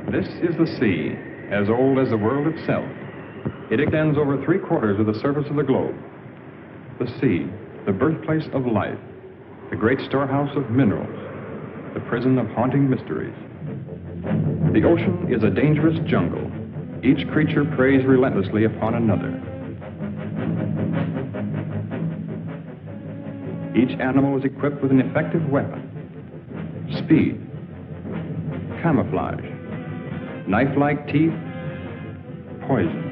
This is the sea, as old as the world itself. It extends over 3/4 of the surface of the globe. The sea, the birthplace of life, the great storehouse of minerals, the prison of haunting mysteries. The ocean is a dangerous jungle. Each creature preys relentlessly upon another. Each animal is equipped with an effective weapon: speed, camouflage, knife-like teeth, poison.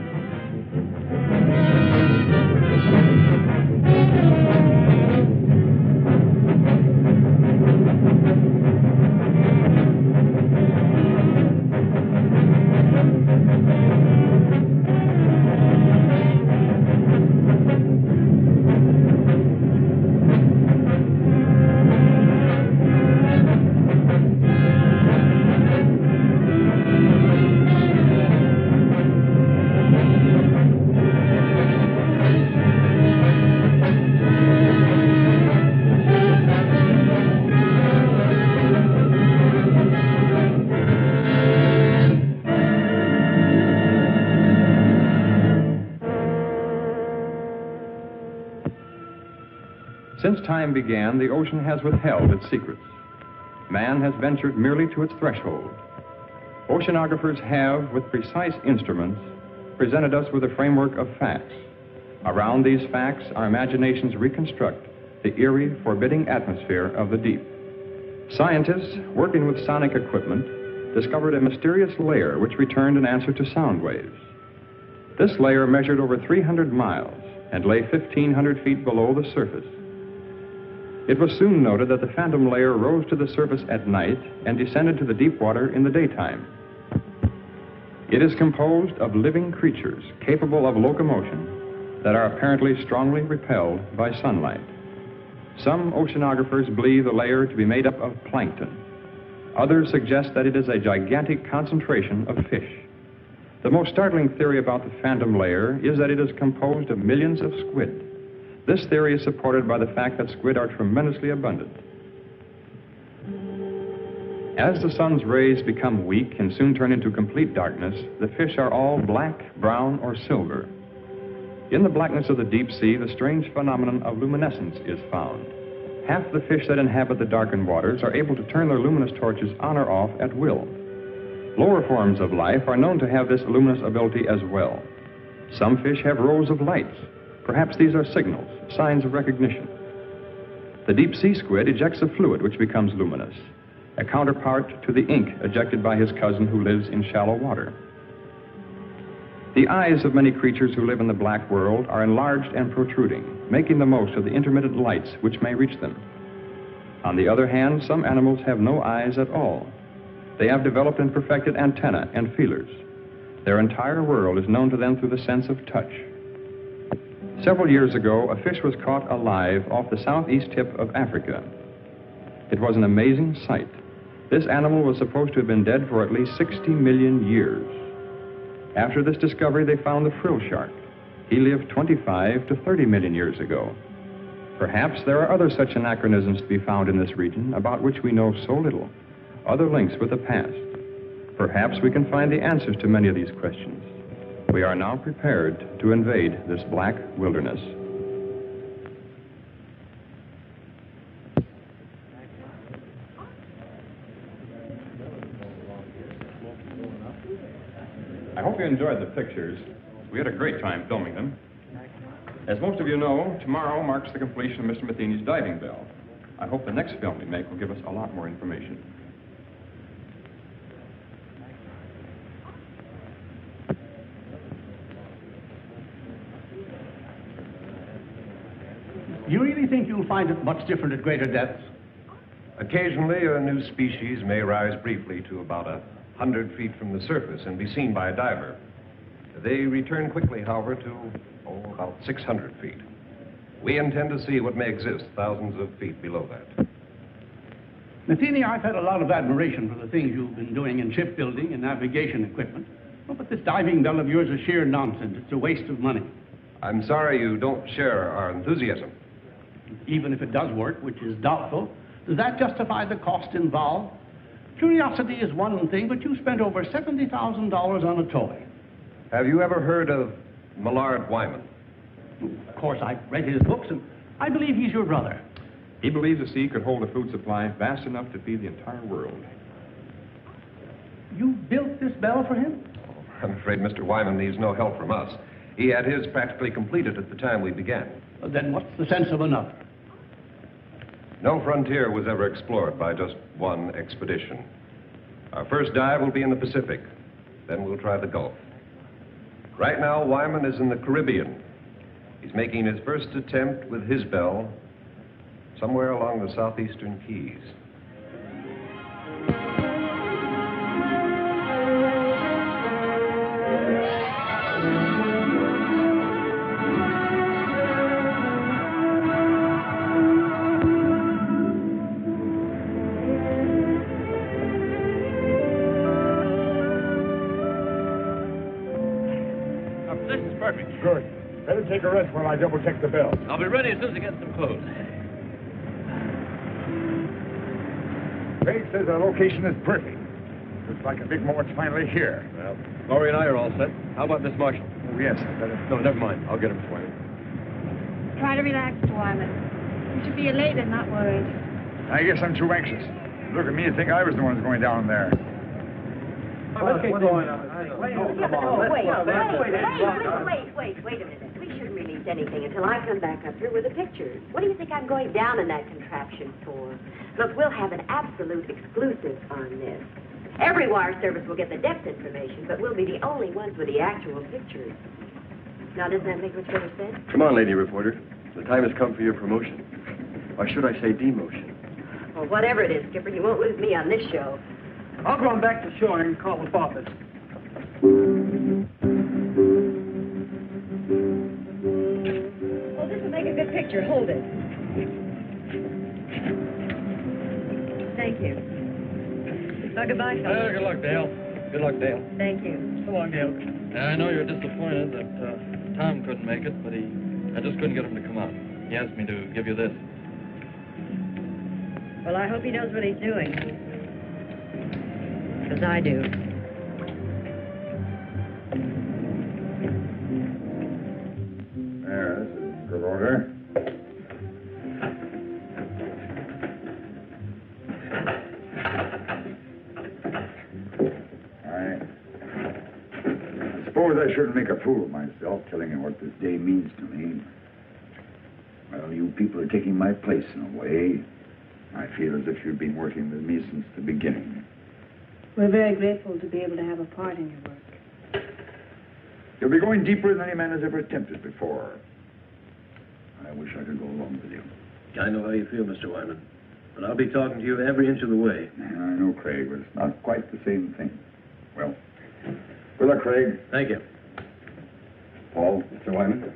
Since time began, the ocean has withheld its secrets. Man has ventured merely to its threshold. Oceanographers have, with precise instruments, presented us with a framework of facts. Around these facts, our imaginations reconstruct the eerie, forbidding atmosphere of the deep. Scientists, working with sonic equipment, discovered a mysterious layer which returned an answer to sound waves. This layer measured over 300 miles and lay 1,500 feet below the surface. It was soon noted that the phantom layer rose to the surface at night and descended to the deep water in the daytime. It is composed of living creatures capable of locomotion that are apparently strongly repelled by sunlight. Some oceanographers believe the layer to be made up of plankton. Others suggest that it is a gigantic concentration of fish. The most startling theory about the phantom layer is that it is composed of millions of squid. This theory is supported by the fact that squid are tremendously abundant. As the sun's rays become weak and soon turn into complete darkness, the fish are all black, brown, or silver. In the blackness of the deep sea, the strange phenomenon of luminescence is found. Half the fish that inhabit the darkened waters are able to turn their luminous torches on or off at will. Lower forms of life are known to have this luminous ability as well. Some fish have rows of lights. Perhaps these are signals, signs of recognition. The deep sea squid ejects a fluid which becomes luminous, a counterpart to the ink ejected by his cousin who lives in shallow water. The eyes of many creatures who live in the black world are enlarged and protruding, making the most of the intermittent lights which may reach them. On the other hand, some animals have no eyes at all. They have developed and perfected antennae and feelers. Their entire world is known to them through the sense of touch. Several years ago, a fish was caught alive off the southeast tip of Africa. It was an amazing sight. This animal was supposed to have been dead for at least 60 million years. After this discovery, they found the frill shark. He lived 25 to 30 million years ago. Perhaps there are other such anachronisms to be found in this region about which we know so little, other links with the past. Perhaps we can find the answers to many of these questions. We are now prepared to invade this black wilderness. I hope you enjoyed the pictures. We had a great time filming them. As most of you know, tomorrow marks the completion of Mr. Matheny's diving bell. I hope the next film we make will give us a lot more information. Do you really think you'll find it much different at greater depths? Occasionally, a new species may rise briefly to about 100 feet from the surface and be seen by a diver. They return quickly, however, to about 600 feet. We intend to see what may exist thousands of feet below that. Matheny, I've had a lot of admiration for the things you've been doing in shipbuilding and navigation equipment. Oh, but this diving bell of yours is sheer nonsense. It's a waste of money. I'm sorry you don't share our enthusiasm. Even if it does work, which is doubtful, does that justify the cost involved? Curiosity is one thing, but you spent over $70,000 on a toy. Have you ever heard of Millard Wyman? Of course, I've read his books, and I believe he's your brother. He believes the sea could hold a food supply vast enough to feed the entire world. You built this bell for him? I'm afraid Mr. Wyman needs no help from us. He had his practically completed at the time we began. Then what's the sense of another? No frontier was ever explored by just one expedition. Our first dive will be in the Pacific. Then we'll try the Gulf. Right now, Wyman is in the Caribbean. He's making his first attempt with his bell somewhere along the southeastern Keys. This is perfect. Good. Better take a rest while I double-check the bell. I'll be ready as soon as I get some clothes. Craig says our location is perfect. Looks like a big moment's finally here. Well, Lauri and I are all set. How about Miss Marshall? Oh, yes, better. No, never mind. I'll get him, Mr. Wyman. Try to relax, Mr. Wyman. You should be elated, not worried. I guess I'm too anxious. Look at me and think I was the one going down there. Let's get going. Wait a minute. We shouldn't release anything until I come back up here with the pictures. What do you think I'm going down in that contraption for? Look, we'll have an absolute exclusive on this. Every wire service will get the depth information, but we'll be the only ones with the actual pictures. Now, doesn't that make much better sense? Come on, lady reporter. The time has come for your promotion. Or should I say demotion? Well, whatever it is, Skipper, you won't lose me on this show. I'll go on back to shore and call the office. Oh, this will make a good picture. Hold it. Thank you. Well, goodbye, fellas. Good luck, Dale. Good luck, Dale. Thank you. So long, Dale. I know you're disappointed that Tom couldn't make it, but I just couldn't get him to come out. He asked me to give you this. Well, I hope he knows what he's doing. Because I do. There, this is good order. I suppose I shouldn't make a fool of myself telling you what this day means to me. Well, you people are taking my place in a way. I feel as if you've been working with me since the beginning. We're very grateful to be able to have a part in your work. You'll be going deeper than any man has ever attempted before. I wish I could go along with you. I know how you feel, Mr. Wyman. But I'll be talking to you every inch of the way. I know, Craig, but it's not quite the same thing. Well, good luck, Craig. Thank you. Paul. Mr. Wyman?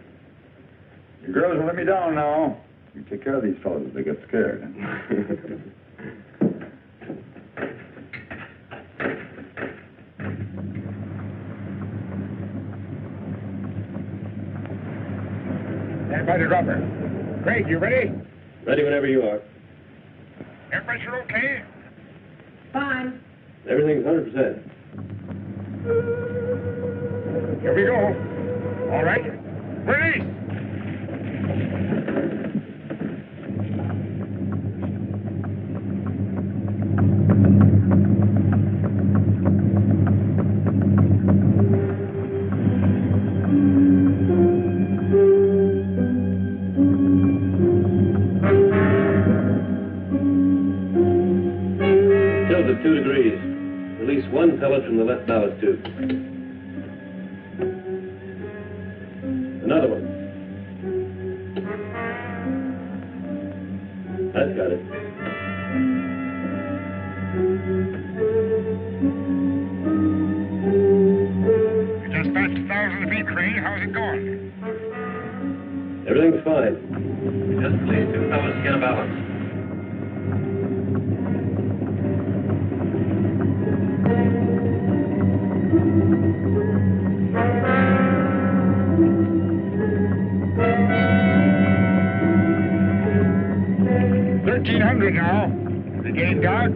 You girls will let me down now. You take care of these fellows if they get scared. Stand by the dropper. Craig, you ready? Ready whenever you are. Everybody sure okay? Fine. Everything's 100%. Here we go. All right. Ready? Tilt at 2 degrees. Release 1 pellet from the left ballast tube. Another one. That's got it. You just passed 1,000 feet, Craig. How's it going? Everything's fine. Just please 2 pellets to get a balance. $1,300 now. Is it getting dark?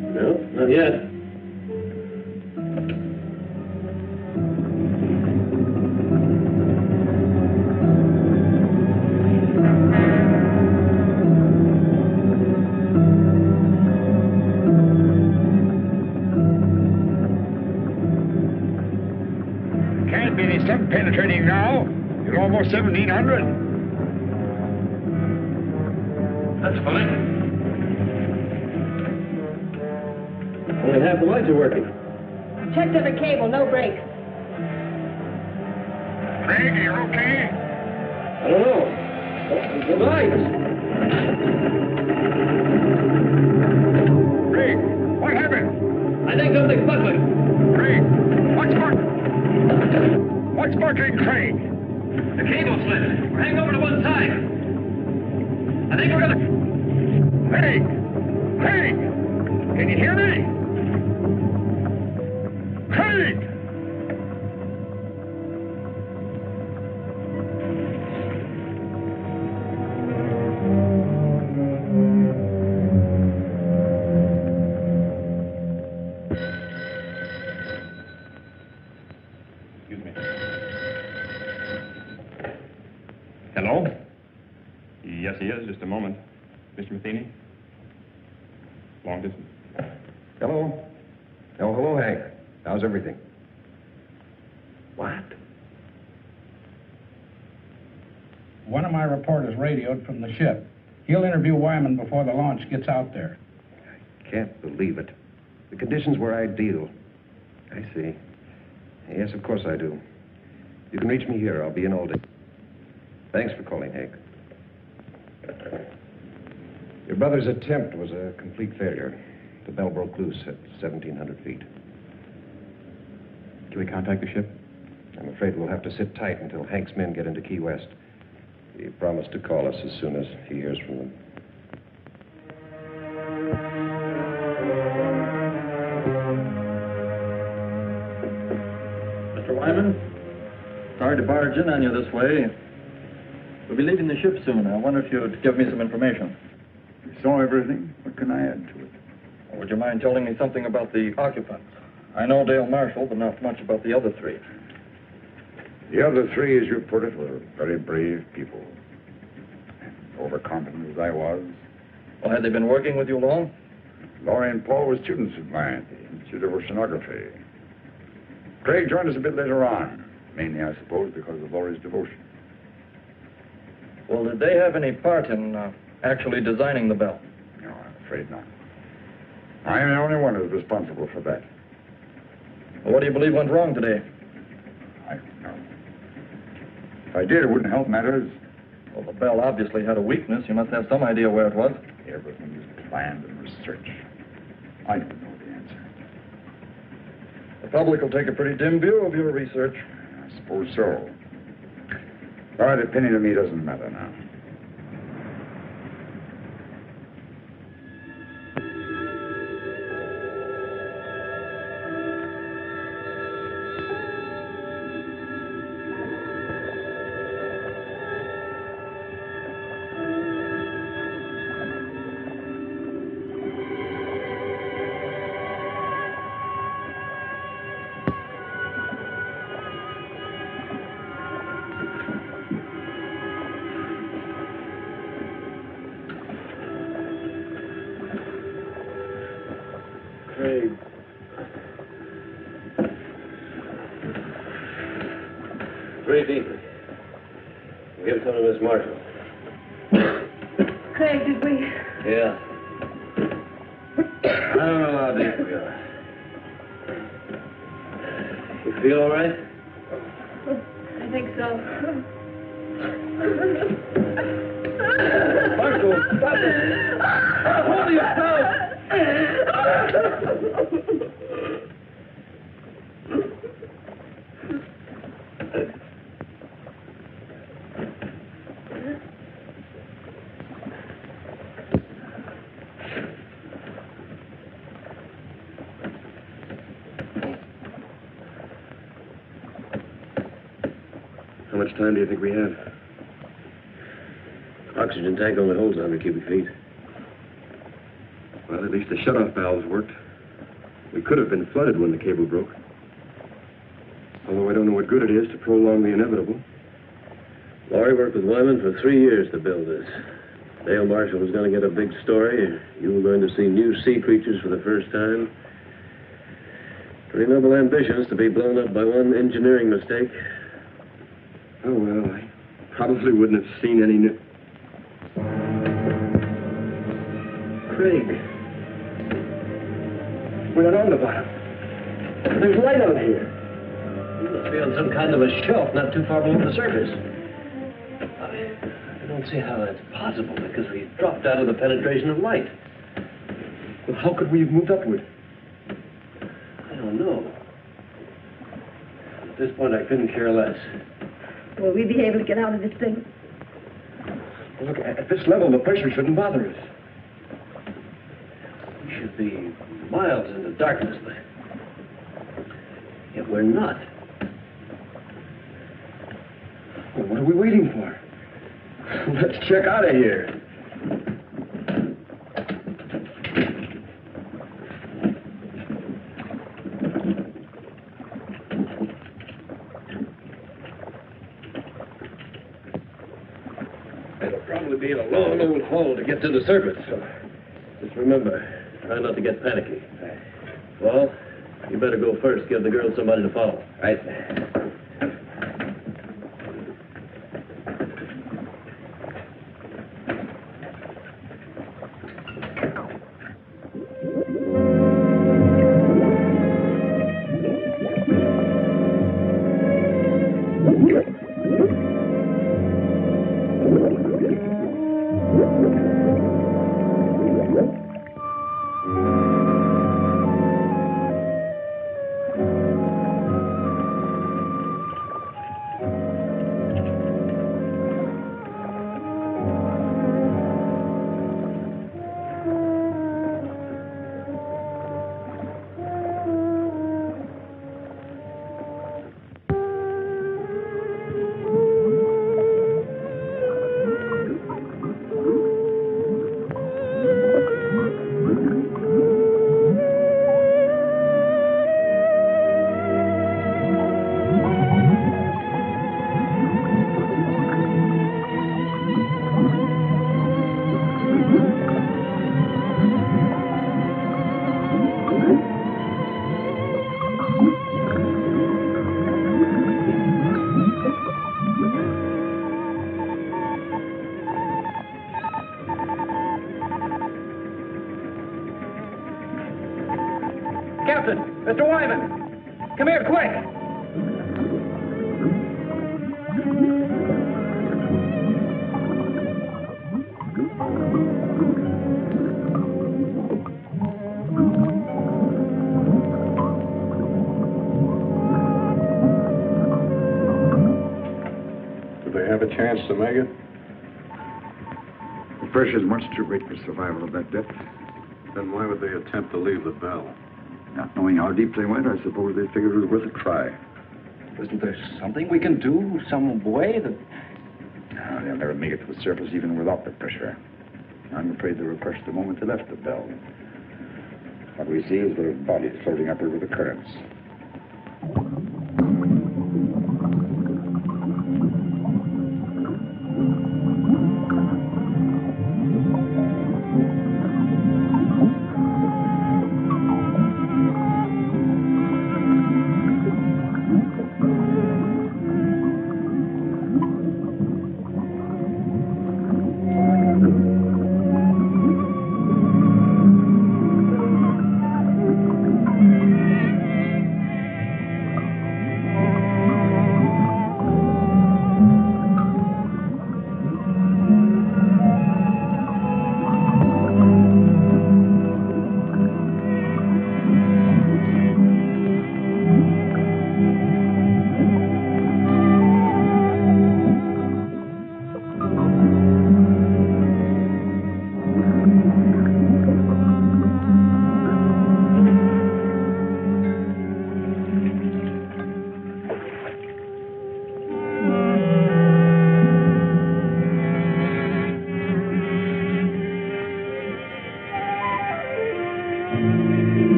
No, Not yet. Can't be any sun penetrating now. You're almost 1,700. That's funny. Only half the lights are working. Check to the cable, no brakes. Craig, are you okay? I don't know. Oh, the lights. Craig, what happened? I think something's buckling. Craig, what's buckling, Craig? The cable slid. We're hanging over to one side. I think we're gonna... Craig! Craig! Can you hear me? Craig! Excuse me. Hello? Yes, he is. Just a moment. Mr. Matheny? Long distance. Hello? Oh, hello, Hank. How's everything? What? One of my reporters radioed from the ship. He'll interview Wyman before the launch gets out there. Can't believe it. The conditions were ideal. I see. Yes, of course I do. You can reach me here. I'll be in all day. Thanks for calling, Hank. Your brother's attempt was a complete failure. The bell broke loose at 1,700 feet. Can we contact the ship? I'm afraid we'll have to sit tight until Hank's men get into Key West. He promised to call us as soon as he hears from them. Mr. Wyman, sorry to barge in on you this way. We'll be leaving the ship soon. I wonder if you'd give me some information. You saw everything. What can I add to it? Would you mind telling me something about the occupants? I know Dale Marshall, but not much about the other three. The other three, as you put it, were very brave people. Overconfident as I was. Well, had they been working with you long? Lauri and Paul were students of mine at the Institute of Oceanography. Craig joined us a bit later on, mainly, I suppose, because of Lauri's devotion. Well, did they have any part in actually designing the bell? No, I'm afraid not. I am the only one who's responsible for that. Well, what do you believe went wrong today? I don't know. If I did, it wouldn't help matters. Well, the bell obviously had a weakness. You must have some idea where it was. Everything was planned and researched. I don't know the answer. The public will take a pretty dim view of your research. I suppose so. But a penny to me doesn't matter now. Give some to Miss Marshall. Craig, did we? Yeah. I don't know how deep we are. You feel all right? I think so. Marshall, stop it! Hold yourself! How much time do you think we have? Oxygen tank only holds 100 cubic feet. Well, at least the shutoff valves worked. We could have been flooded when the cable broke. Although I don't know what good it is to prolong the inevitable. Lauri worked with Wyman for 3 years to build this. Dale Marshall was going to get a big story. You were going to see new sea creatures for the first time. Pretty noble ambitions to be blown up by one engineering mistake. Oh, well, I probably wouldn't have seen any new... Craig. We're not on the bottom. There's light out here. You must be on some kind of a shelf not too far below the surface. I don't see how that's possible, because we dropped out of the penetration of light. Well, how could we have moved upward? I don't know. At this point, I couldn't care less. Will we be able to get out of this thing? Well, look, at this level, the pressure shouldn't bother us. We should be miles into darkness, but yet we're not. Well, what are we waiting for? Let's check out of here. It'll probably be a long old haul to get to the surface. So just remember, try not to get panicky. Well, you better go first. Give the girls somebody to follow. Right. Captain! Mr. Wyman! Come here, quick! Do they have a chance to make it? The pressure's much too great for survival at that depth. Then why would they attempt to leave the bell? Not knowing how deep they went, I suppose they figured it was worth a try. Isn't there something we can do? Some way that... No, they'll never make it to the surface even without the pressure. I'm afraid they were crushed the moment they left the bell. What we see is their bodies floating upward with the currents.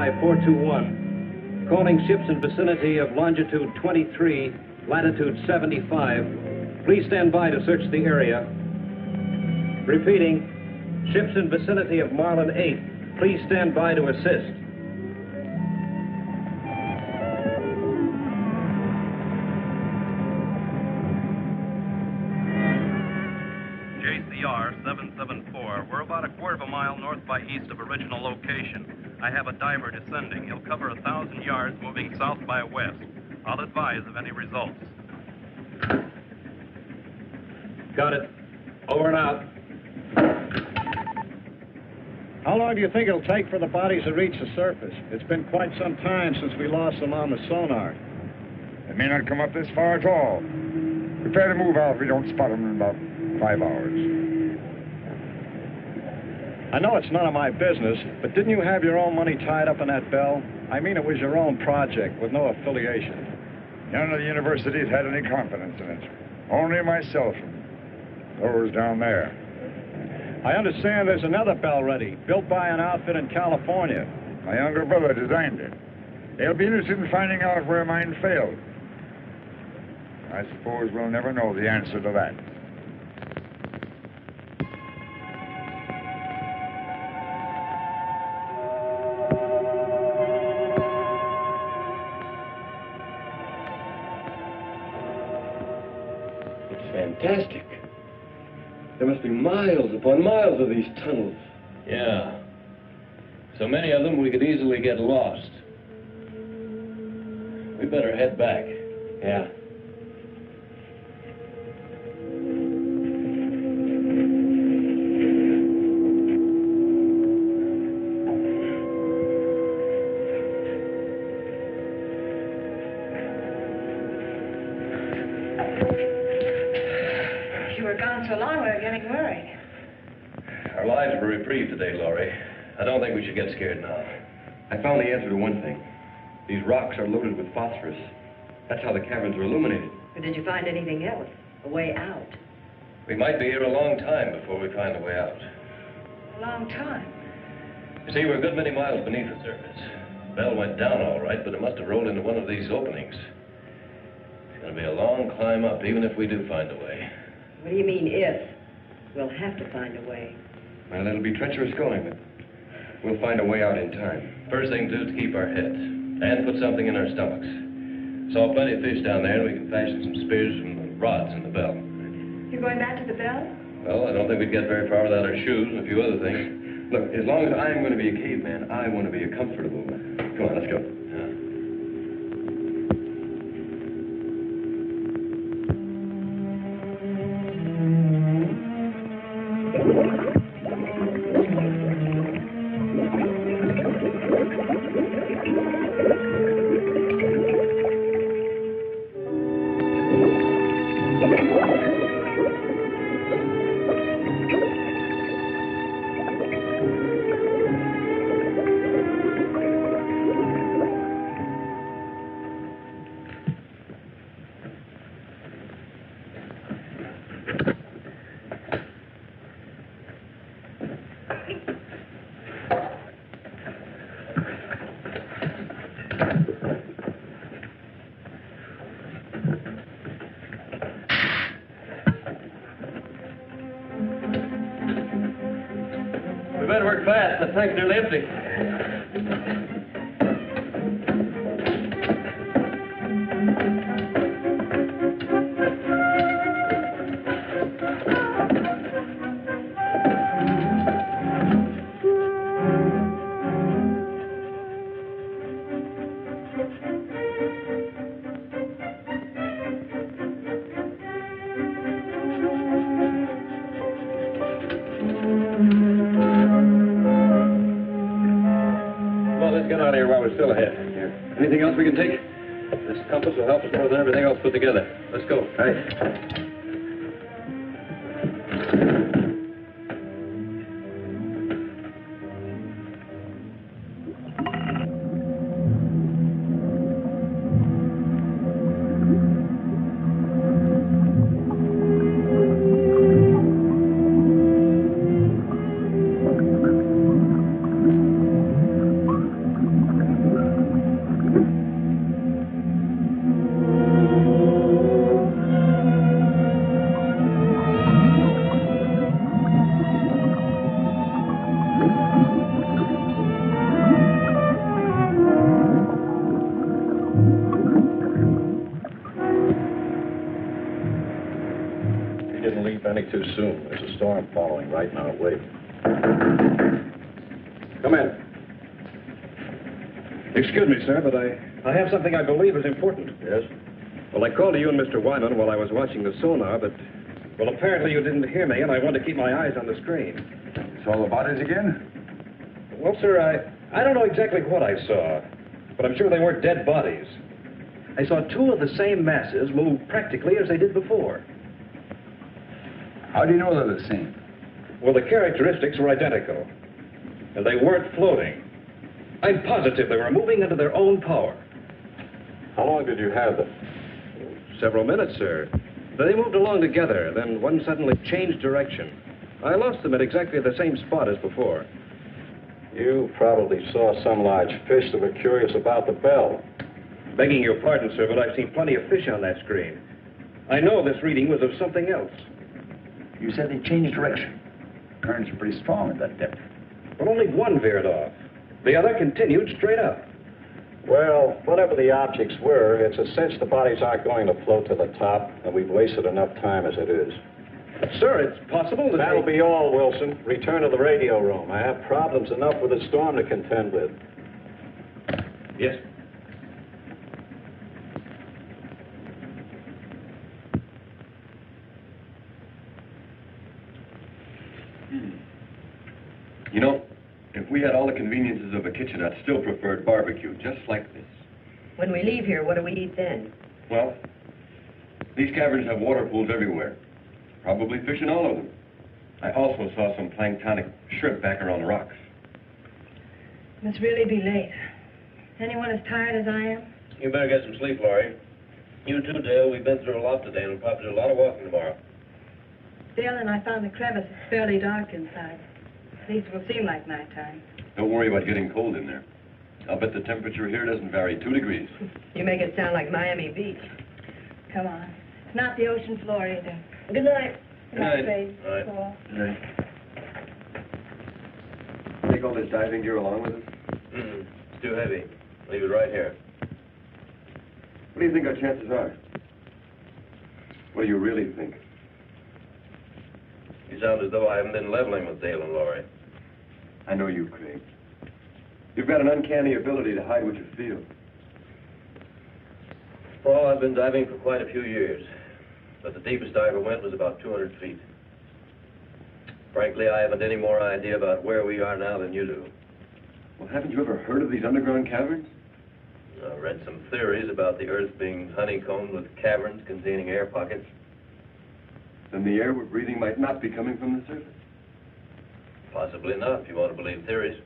by 421. Calling ships in vicinity of longitude 23, latitude 75. Please stand by to search the area. Repeating, ships in vicinity of Marlin 8. Please stand by to assist. JCR 774. We're about a quarter of a mile north by east of original location. I have a diver descending. He'll cover 1,000 yards moving south by west. I'll advise of any results. Got it. Over and out. How long do you think it'll take for the bodies to reach the surface? It's been quite some time since we lost them on the sonar. They may not come up this far at all. Prepare to move out if we don't spot them in about 5 hours. I know it's none of my business, but didn't you have your own money tied up in that bell? I mean, it was your own project with no affiliation. None of the universities had any confidence in it. Only myself and those down there. I understand there's another bell ready, built by an outfit in California. My younger brother designed it. They'll be interested in finding out where mine failed. I suppose we'll never know the answer to that. Fantastic. There must be miles upon miles of these tunnels. Yeah. So many of them we could easily get lost. We better head back. Yeah. So long, we're getting worried. Our lives were reprieved today, Lauri. I don't think we should get scared now. I found the answer to one thing. These rocks are loaded with phosphorus. That's how the caverns are illuminated. But did you find anything else? A way out? We might be here a long time before we find a way out. A long time. You see, we're a good many miles beneath the surface. Bell went down all right, but it must have rolled into one of these openings. It's going to be a long climb up, even if we do find a way. What do you mean, if? We'll have to find a way. Well, it'll be treacherous going, but we'll find a way out in time. First thing to do is to keep our heads and put something in our stomachs. Saw plenty of fish down there, and we can fashion some spears from the rods in the bell. You're going back to the bell? Well, I don't think we'd get very far without our shoes and a few other things. Look, as long as I'm going to be a caveman, I want to be a comfortable man. Come on, let's go. We better work fast. The tank's nearly empty. Still ahead. Anything else we can take? This compass will help us more than everything else put together. Let's go. Right. too soon. There's a storm following right in our wake. Come in. Excuse me, sir, but I have something I believe is important. Yes? Well, I called to you and Mr. Wyman while I was watching the sonar, but, well, apparently you didn't hear me, and I wanted to keep my eyes on the screen. Saw the bodies again? Well, sir, I don't know exactly what I saw, but I'm sure they weren't dead bodies. I saw two of the same masses move practically as they did before. How do you know they're the same? Well, the characteristics were identical, and they weren't floating. I'm positive they were moving under their own power. How long did you have them? Several minutes, sir. They moved along together, then one suddenly changed direction. I lost them at exactly the same spot as before. You probably saw some large fish that were curious about the bell. Begging your pardon, sir, but I've seen plenty of fish on that screen. I know this reading was of something else. You said they changed direction. Currents are pretty strong at that depth. But only one veered off. The other continued straight up. Well, whatever the objects were, it's a cinch the bodies aren't going to float to the top, and we've wasted enough time as it is. Sir, it's possible that That'll be all, Wilson. Return to the radio room. I have problems enough with the storm to contend with. Yes. You know, if we had all the conveniences of a kitchen, I'd still prefer barbecue, just like this. When we leave here, what do we eat then? Well, these caverns have water pools everywhere. Probably fish in all of them. I also saw some planktonic shrimp back around the rocks. Must really be late. Anyone as tired as I am? You better get some sleep, Lauri. You too, Dale. We've been through a lot today and we'll probably do a lot of walking tomorrow. Dale and I found the crevice. It's fairly dark inside. At least it will seem like nighttime. Don't worry about getting cold in there. I'll bet the temperature here doesn't vary 2 degrees. You make it sound like Miami Beach. Come on. It's not the ocean floor either. Good night. Good night, Good night. Paul. Good night. Take all this diving gear along with us? It's too heavy. Leave it right here. What do you think our chances are? What do you really think? You sound as though I haven't been leveling with Dale and Lauri. I know you, Craig. You've got an uncanny ability to hide what you feel. Paul, I've been diving for quite a few years, but the deepest I ever went was about 200 feet. Frankly, I haven't any more idea about where we are now than you do. Well, haven't you ever heard of these underground caverns? I've read some theories about the Earth being honeycombed with caverns containing air pockets. Then the air we're breathing might not be coming from the surface. Possibly not, if you want to believe theories.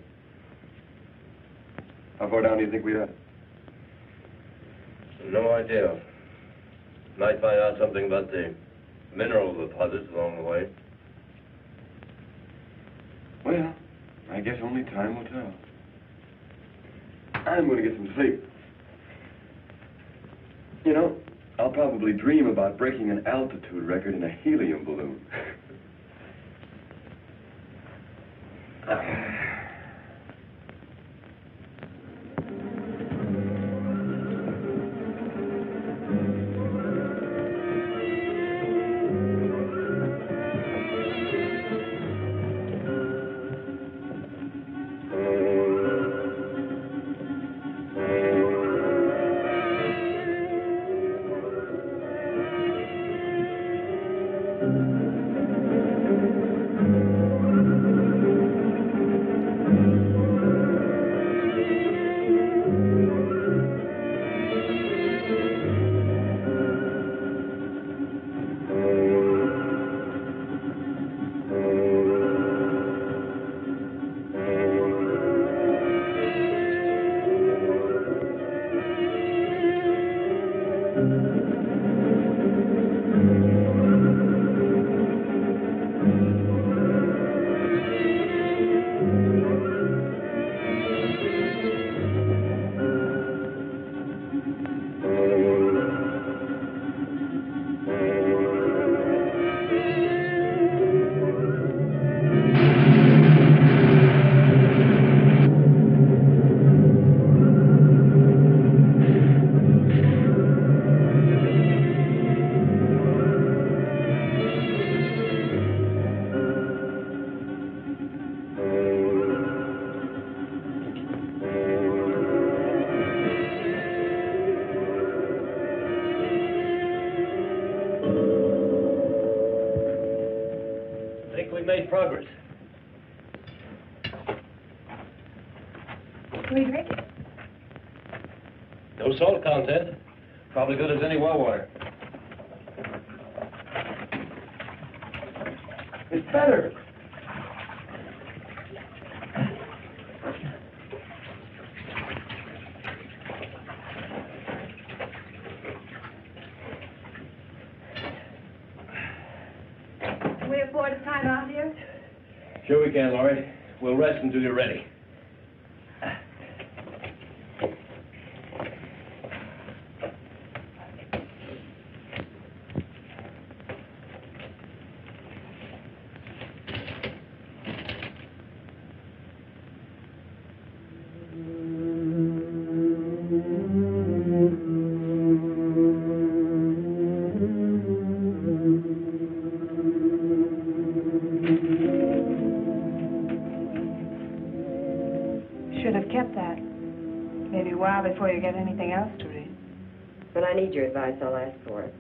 How far down do you think we are? No idea. Might find out something about the mineral deposits along the way. Well, I guess only time will tell. I'm going to get some sleep. You know, I'll probably dream about breaking an altitude record in a helium balloon. we made progress. Can we drink it? No salt content. Probably good as any well water. It's better. Can we afford a time out here? Sure we can, Lauri. We'll rest until you're ready. Should have kept that. Maybe a while before you get anything else to read. When I need your advice, I'll ask for it.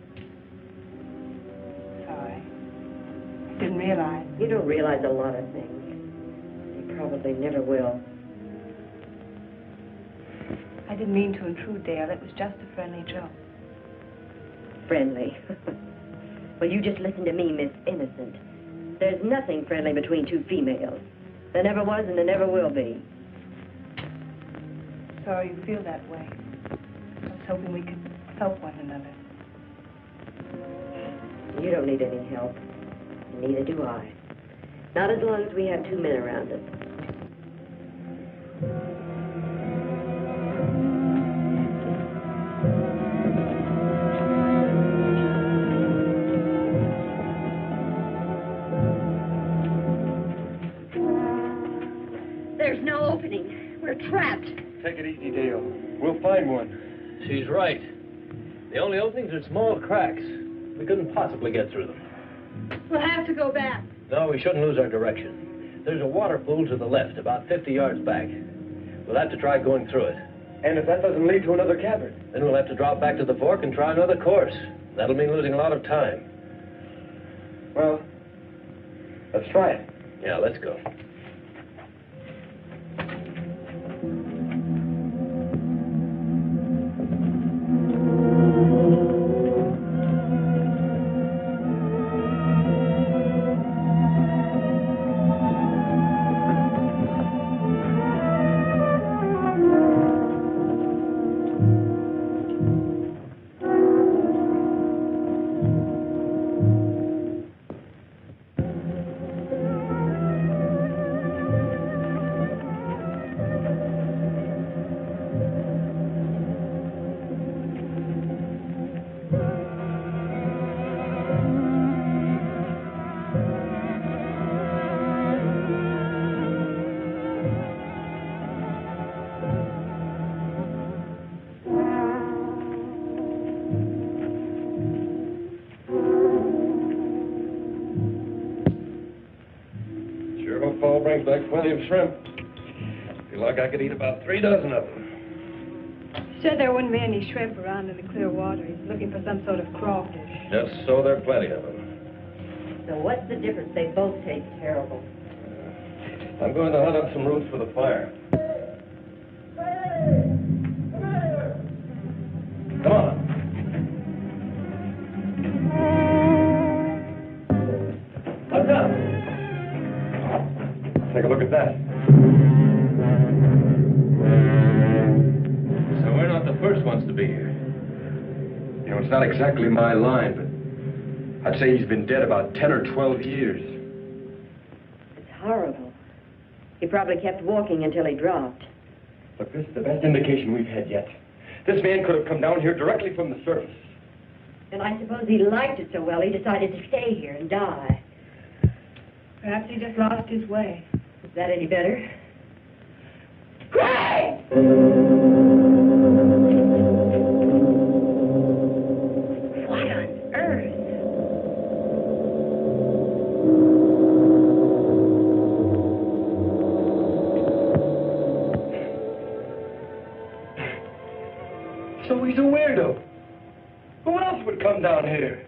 Sorry. Didn't realize. You don't realize a lot of things. You probably never will. I didn't mean to intrude, Dale. It was just a friendly joke. Friendly. Well, you just listen to me, Miss Innocent. There's nothing friendly between two females. There never was and there never will be. Sorry you feel that way. I was hoping we could help one another. You don't need any help. Neither do I. Not as long as we have two men around us. There's no opening. We're trapped. Take it easy, Dale. We'll find one. She's right. The only openings are small cracks. We couldn't possibly get through them. We'll have to go back. No, we shouldn't lose our direction. There's a water pool to the left, about 50 yards back. We'll have to try going through it. And if that doesn't lead to another cavern? Then we'll have to drop back to the fork and try another course. That'll mean losing a lot of time. Well, let's try it. Yeah, let's go. Brings back plenty of shrimp. Feel like I could eat about 3 dozen of them. Said there wouldn't be any shrimp around in the clear water. He's looking for some sort of crawfish. Just so there are plenty of them. So what's the difference? They both taste terrible. I'm going to hunt up some roots for the fire. Come on. What's up? Take a look at that. So we're not the first ones to be here. You know, it's not exactly my line, but I'd say he's been dead about 10 or 12 years. It's horrible. He probably kept walking until he dropped. Look, this is the best indication we've had yet. This man could have come down here directly from the surface. And I suppose he liked it so well, he decided to stay here and die. Perhaps he just lost his way. Is that any better? Craig! What on earth? So he's a weirdo. Who else would come down here?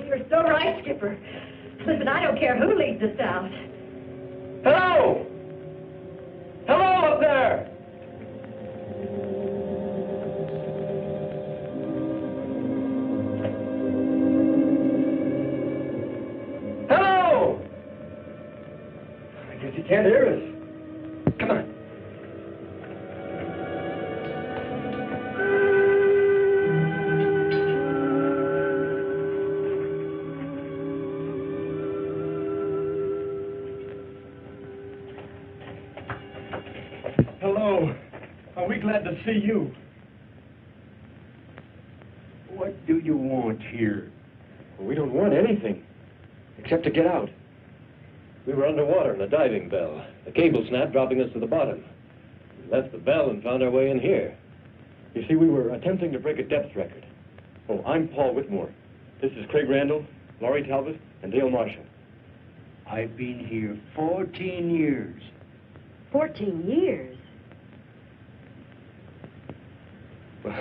You're so right, Skipper. The Listen, I don't care who leads us out. Hello! Hello up there! Hello! I guess he can't hear us. Come on. Hello. Are we glad to see you? What do you want here? Well, we don't want anything, except to get out. We were underwater in a diving bell. The cable snapped, dropping us to the bottom. We left the bell and found our way in here. You see, we were attempting to break a depth record. Oh, I'm Paul Whitmore. This is Craig Randall, Lauri Talbott, and Dale Marshall. I've been here 14 years. 14 years? Well,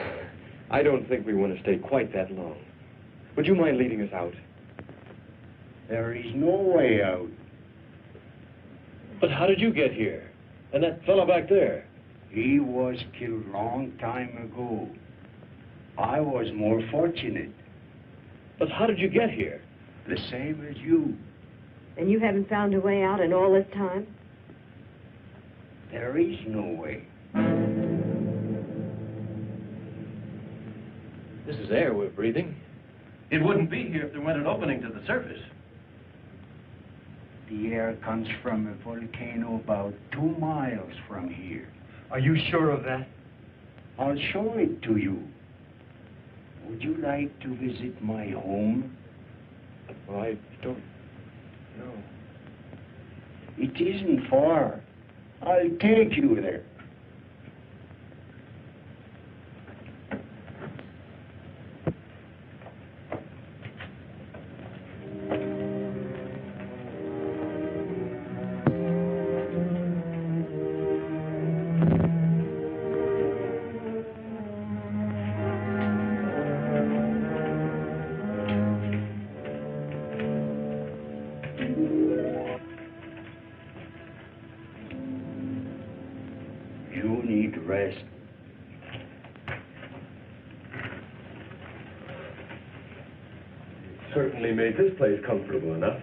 I don't think we want to stay quite that long. Would you mind leading us out? There is no way out. But how did you get here? And that fellow back there? He was killed long time ago. I was more fortunate. But how did you get here? The same as you. And you haven't found a way out in all this time? There is no way. This is air we're breathing. It wouldn't be here if there weren't an opening to the surface. The air comes from a volcano about 2 miles from here. Are you sure of that? I'll show it to you. Would you like to visit my home? Well, I don't know. It isn't far. I'll take you there. Rest. Certainly made this place comfortable enough.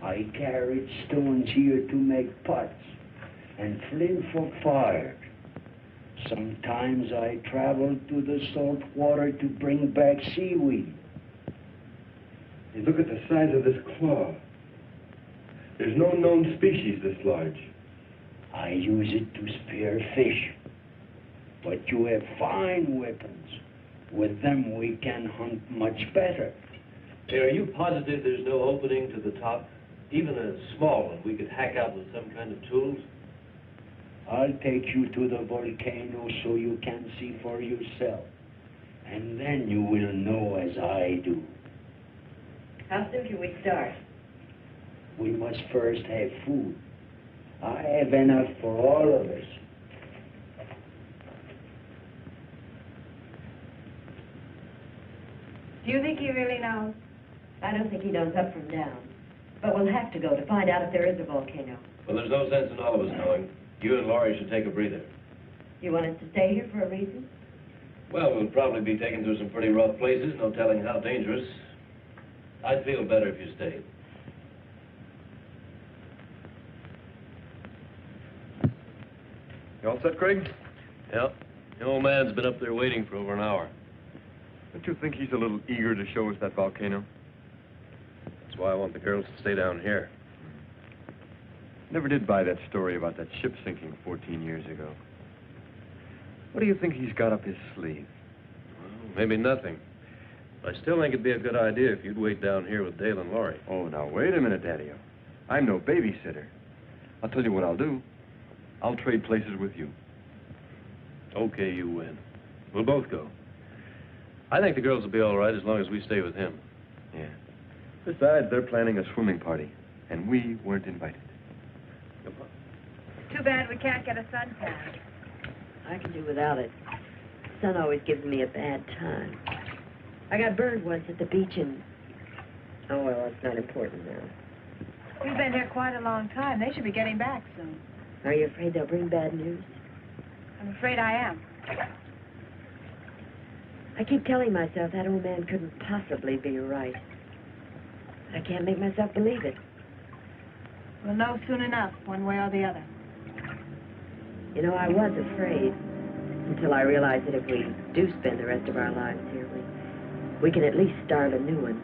I carried stones here to make pots and flint for fire. Sometimes I traveled to the salt water to bring back seaweed. Hey, look at the size of this claw. There's no known species this large. I use it to spear fish. But you have fine weapons. With them we can hunt much better. Hey, are you positive there's no opening to the top? Even a small one we could hack out with some kind of tools? I'll take you to the volcano so you can see for yourself. And then you will know as I do. How soon can we start? We must first have food. I have enough for all of us. Do you think he really knows? I don't think he knows up from down. But we'll have to go to find out if there is a volcano. Well, there's no sense in all of us knowing. You and Lauri should take a breather. You want us to stay here for a reason? Well, we'll probably be taken through some pretty rough places, no telling how dangerous. I'd feel better if you stayed. You all set, Craig? Yep. The old man's been up there waiting for over an hour. Don't you think he's a little eager to show us that volcano? That's why I want the girls to stay down here. Never did buy that story about that ship sinking 14 years ago. What do you think he's got up his sleeve? Well, maybe nothing. But I still think it'd be a good idea if you'd wait down here with Dale and Lauri. Oh, now, wait a minute, Daddy-o. I'm no babysitter. I'll tell you what I'll do. I'll trade places with you. Okay, you win. We'll both go. I think the girls will be all right as long as we stay with him. Yeah. Besides, they're planning a swimming party, and we weren't invited. Come on. Too bad we can't get a suntan. I can do without it. The sun always gives me a bad time. I got burned once at the beach in Oh, well, it's not important now. We've been here quite a long time. They should be getting back soon. Are you afraid they'll bring bad news? I'm afraid I am. I keep telling myself that old man couldn't possibly be right. I can't make myself believe it. We'll know soon enough, one way or the other. You know, I was afraid until I realized that if we do spend the rest of our lives here, we can at least start a new one.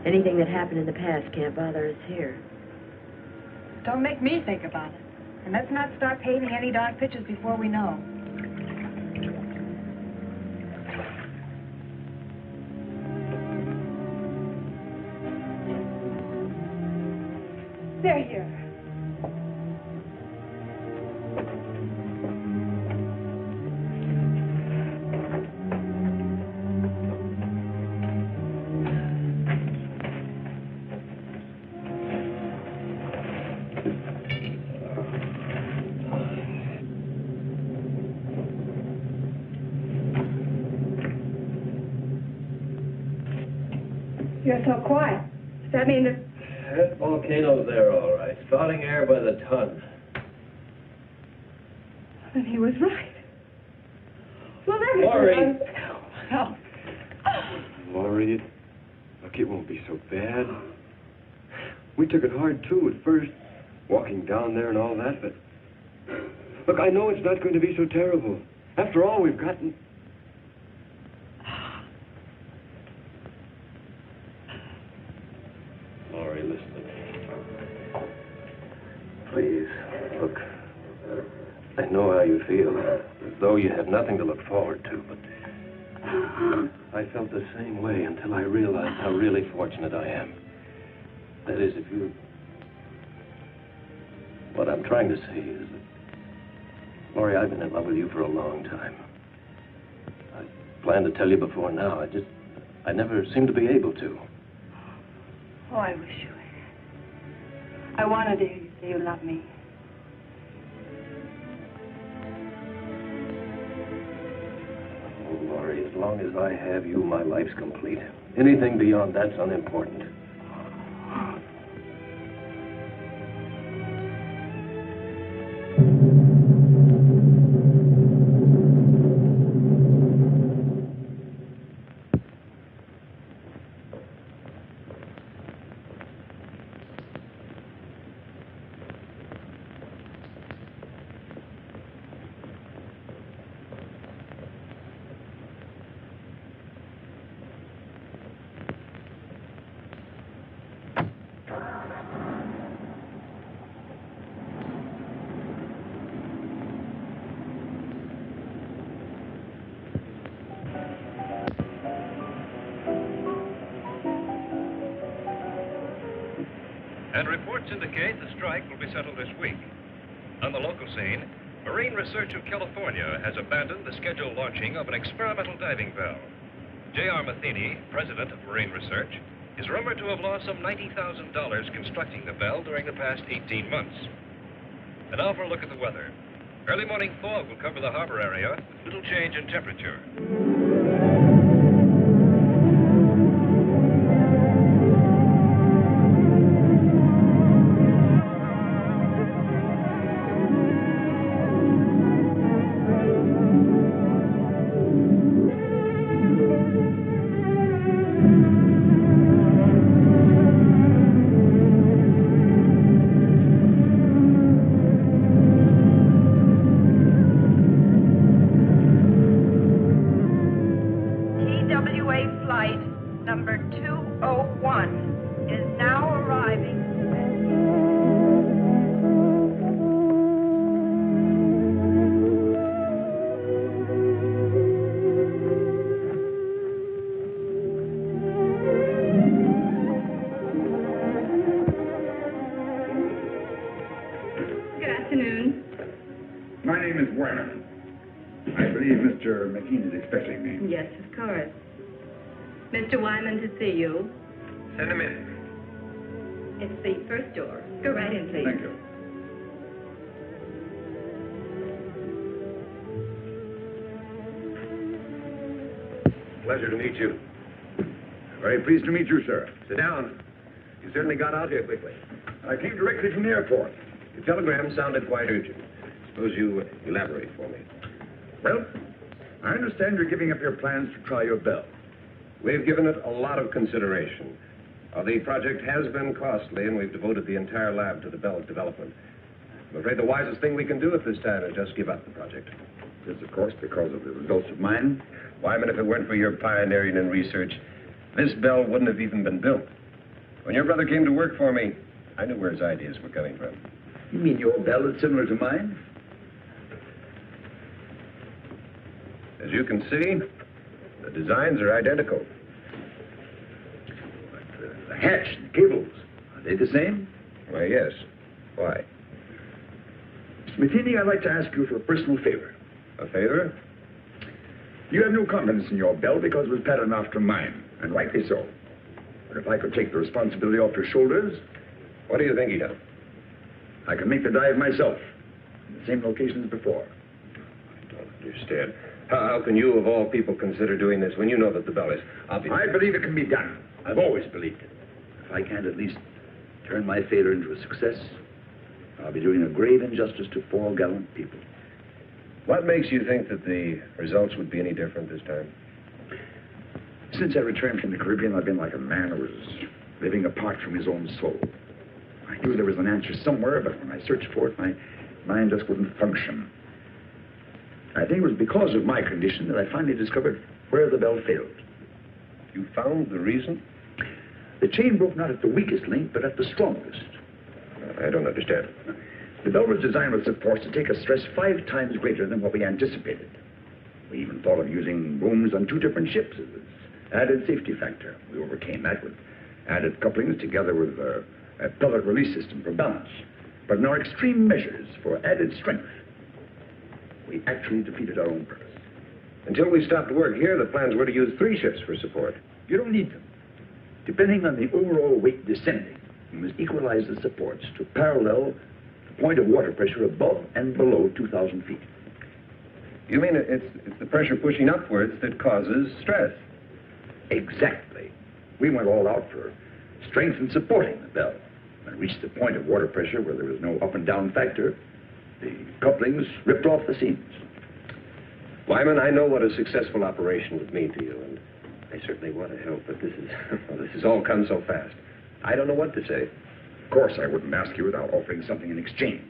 Anything that happened in the past can't bother us here. Don't make me think about it. And let's not start painting any dark pictures before we know. They're here. You're so quiet. Does that mean that... That volcano's there, all right. Spouting air by the ton. Then he was right. Well, then... Lauri! Oh. Lauri, look, it won't be so bad. We took it hard, too, at first. Walking down there and all that, but... Look, I know it's not going to be so terrible. After all, we've gotten... Lauri, listen to me. Please, look. I know how you feel, as though you have nothing to look forward to, but I felt the same way until I realized how really fortunate I am. That is, if you... What I'm trying to say is that, Lauri, I've been in love with you for a long time. I planned to tell you before now. I never seemed to be able to. Oh, I wish you had. I wanted to hear you say you love me. Oh, Lauri, as long as I have you, my life's complete. Anything beyond that's unimportant. And reports indicate the strike will be settled this week. On the local scene, Marine Research of California has abandoned the scheduled launching of an experimental diving bell. J.R. Matheny, president of Marine Research, is rumored to have lost some $90,000 constructing the bell during the past 18 months. And now for a look at the weather. Early morning fog will cover the harbor area with little change in temperature. Yes, of course. Mr. Wyman to see you. Send him in. It's the first door. Go right in, please. Thank you. Pleasure to meet you. Very pleased to meet you, sir. Sit down. You certainly got out here quickly. I came directly from the airport. Your telegram sounded quite urgent. Suppose you elaborate for me. Well, I understand you're giving up your plans to try your bell. We've given it a lot of consideration. The project has been costly, and we've devoted the entire lab to the bell's development. I'm afraid the wisest thing we can do at this time is just give up the project. This, of course, because of the results of mine. Wyman, if it weren't for your pioneering and research, this bell wouldn't have even been built. When your brother came to work for me, I knew where his ideas were coming from. You mean your bell is similar to mine? As you can see, the designs are identical. But the hatch and the cables, are they the same? Why, yes. Why? Mr. Matheny, I'd like to ask you for a personal favor. A favor? You have no confidence in your bell because it was patterned after mine, and rightly so. But if I could take the responsibility off your shoulders... What do you think he'd have? I can make the dive myself, in the same location as before. I don't understand. How can you, of all people, consider doing this when you know that the bell is obvious? I believe it can be done. I've always believed it. If I can't at least turn my failure into a success, I'll be doing a grave injustice to 4 gallant people. What makes you think that the results would be any different this time? Since I returned from the Caribbean, I've been like a man who was living apart from his own soul. I knew there was an answer somewhere, but when I searched for it, my mind just wouldn't function. I think it was because of my condition that I finally discovered where the bell failed. You found the reason? The chain broke not at the weakest link, but at the strongest. I don't understand. The bell was designed with supports to take a stress 5 times greater than what we anticipated. We even thought of using booms on 2 different ships as an added safety factor. We overcame that with added couplings together with a pellet release system for balance. But in our extreme measures for added strength, we actually defeated our own purpose. Until we stopped work here, the plans were to use 3 ships for support. You don't need them. Depending on the overall weight descending, you must equalize the supports to parallel the point of water pressure above and below 2,000 feet. You mean it's the pressure pushing upwards that causes stress? Exactly. We went all out for strength and supporting the bell. When it reached the point of water pressure where there was no up and down factor, the couplings ripped off the seams. Wyman, I know what a successful operation would mean to you, and I certainly want to help, but this has all come so fast. I don't know what to say. Of course, I wouldn't ask you without offering something in exchange.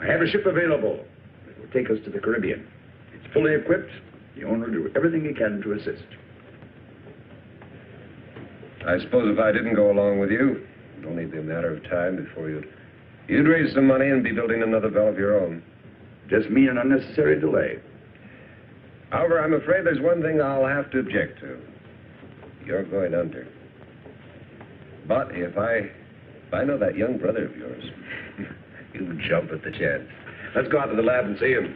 I have a ship available that will take us to the Caribbean. It's fully equipped. The owner will do everything he can to assist. I suppose if I didn't go along with you, it'd only be a matter of time before you'd raise some money and be building another bell of your own. Just mean an unnecessary delay. However, I'm afraid there's one thing I'll have to object to. You're going under. But if I know that young brother of yours, you'll jump at the chance. Let's go out to the lab and see him.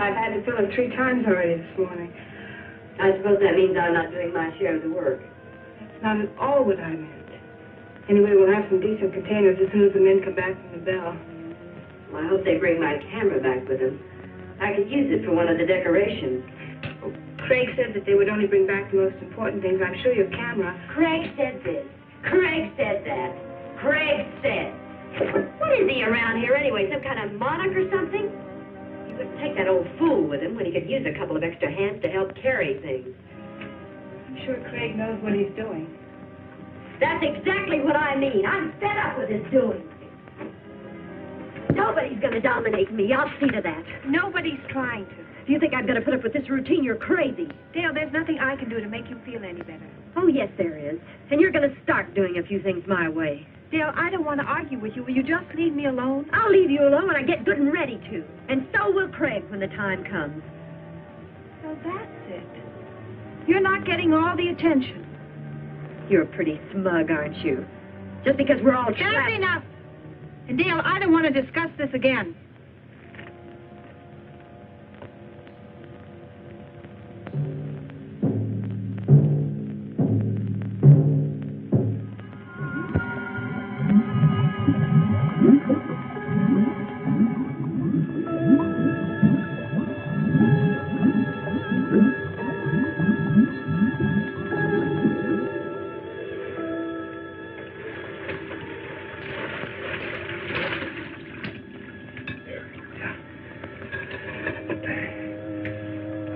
I've had to fill it 3 times already this morning. I suppose that means I'm not doing my share of the work. That's not at all what I meant. Anyway, we'll have some decent containers as soon as the men come back from the bell. Well, I hope they bring my camera back with them. I could use it for one of the decorations. Craig said that they would only bring back the most important things. I'm sure your camera... Craig said this. Craig said that. Craig said. What is he around here anyway? Some kind of monarch or something? He wouldn't take that old fool with him when he could use a couple of extra hands to help carry things. I'm sure Craig knows what he's doing. That's exactly what I mean. I'm fed up with his doing. Nobody's going to dominate me. I'll see to that. Nobody's trying to. If you think I'm going to put up with this routine, you're crazy. Dale, there's nothing I can do to make you feel any better. Oh, yes, there is. And you're going to start doing a few things my way. Dale, I don't want to argue with you. Will you just leave me alone? I'll leave you alone when I get good and ready to. And so will Craig when the time comes. So that's it. You're not getting all the attention. You're pretty smug, aren't you? Just because we're all trapped. That's enough. And Dale, I don't want to discuss this again.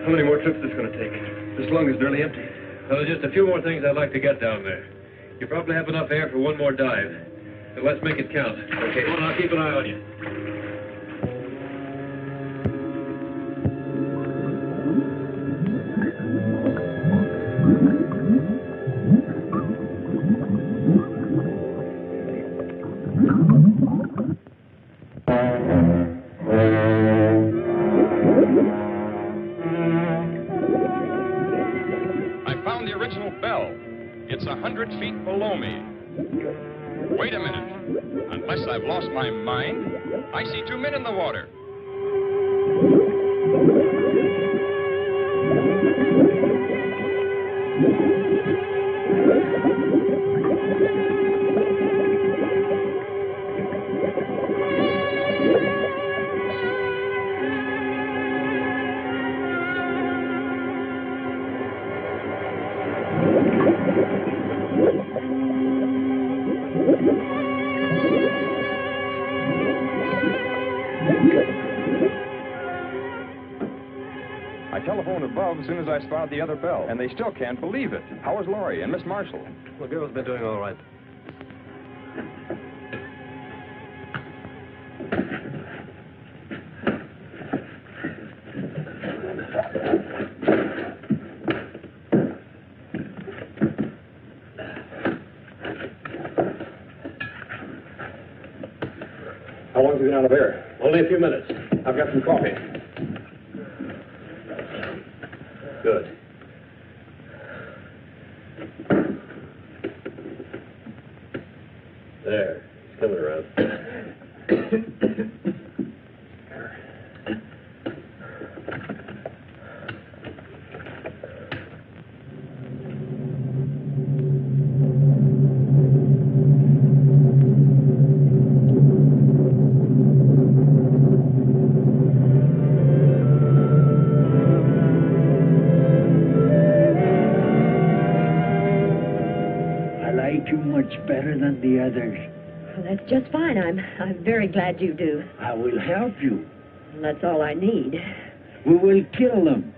How many more trips is this going to take? This lung is nearly empty. Well, there's just a few more things I'd like to get down there. You probably have enough air for one more dive. So let's make it count. Okay, well, I'll keep an eye on you. It's 100 feet below me. Wait a minute. Unless I've lost my mind, I see 2 men in the water. As soon as I spotted the other bell, and they still can't believe it. How is Lauri and Miss Marshall? The girl's been doing all right. How long have you been out of air? Only a few minutes. I've got some coffee. Good. There. He's coming around. Better than the others. Well, that's just fine. I'm very glad you do. I will help you. That's all I need. We will kill them.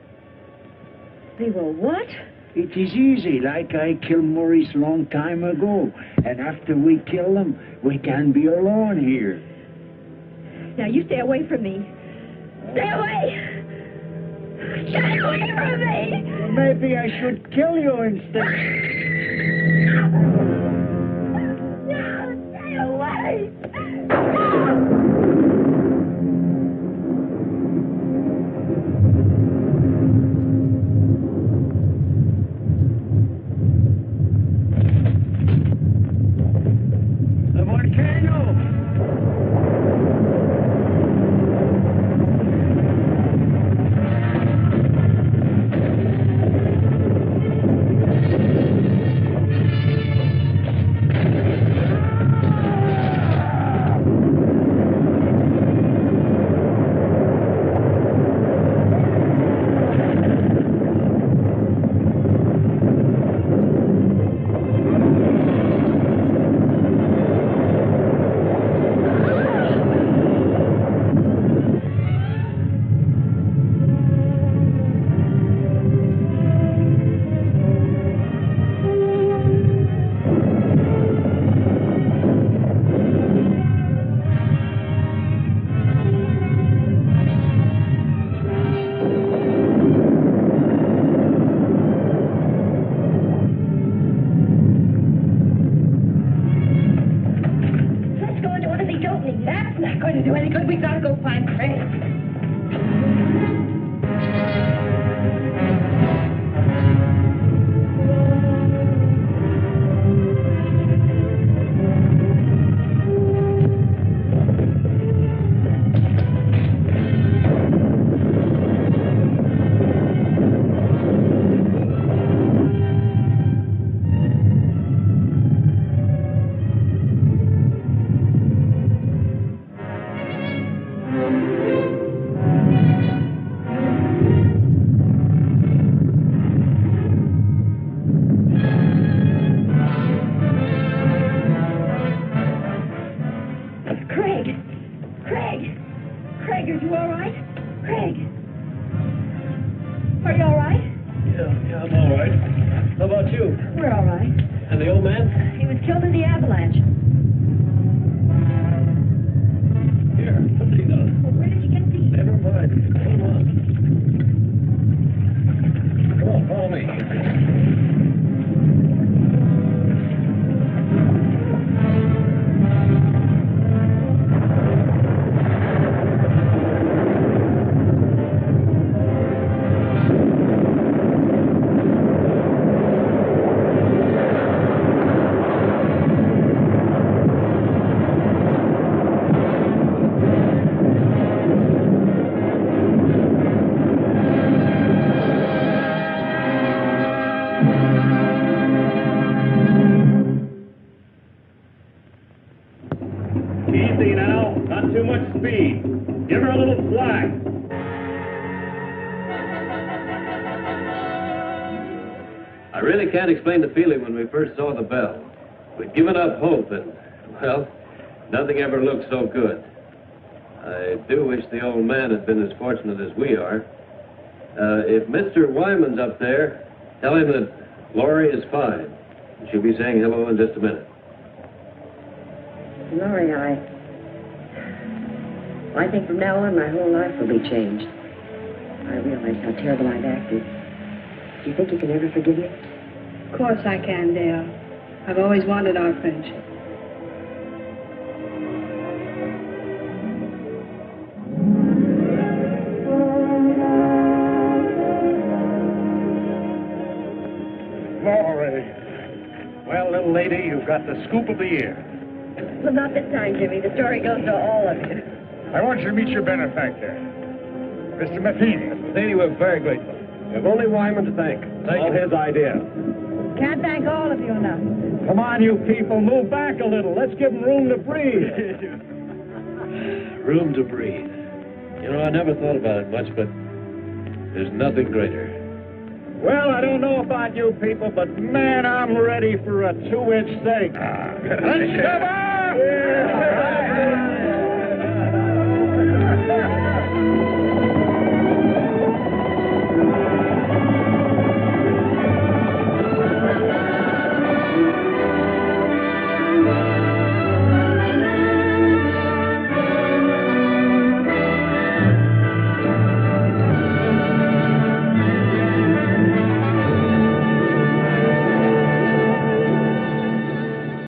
We will what? It is easy, like I killed Maurice long time ago. And after we kill them, we can be alone here. Now, you stay away from me. Stay away! Stay away from me! Well, maybe I should kill you instead. We're all right. And the old man? He was killed in the avalanche. Here, put these on. Well, where did you get these? Never mind. Come on. Come on, follow me. Can't explain the feeling when we first saw the bell. We'd given up hope and, well, nothing ever looked so good. I do wish the old man had been as fortunate as we are. If Mr. Wyman's up there, tell him that Lauri is fine. She'll be saying hello in just a minute. Lauri, I think from now on my whole life will be changed. I realize how terrible I've acted. Do you think you can ever forgive me? Of course I can, Dale. I've always wanted our friendship. Lauri. Well, little lady, you've got the scoop of the year. Well, not this time, Jimmy. The story goes to all of you. I want you to meet your benefactor, Mr. Matheny. Mr. Matheny, we're very grateful. We have only Wyman to thank. All his idea. Can't thank all of you enough. Come on, you people, move back a little. Let's give them room to breathe. Room to breathe. You know, I never thought about it much, but there's nothing greater. Well, I don't know about you people, but man, I'm ready for a 2-inch steak. Let's come on!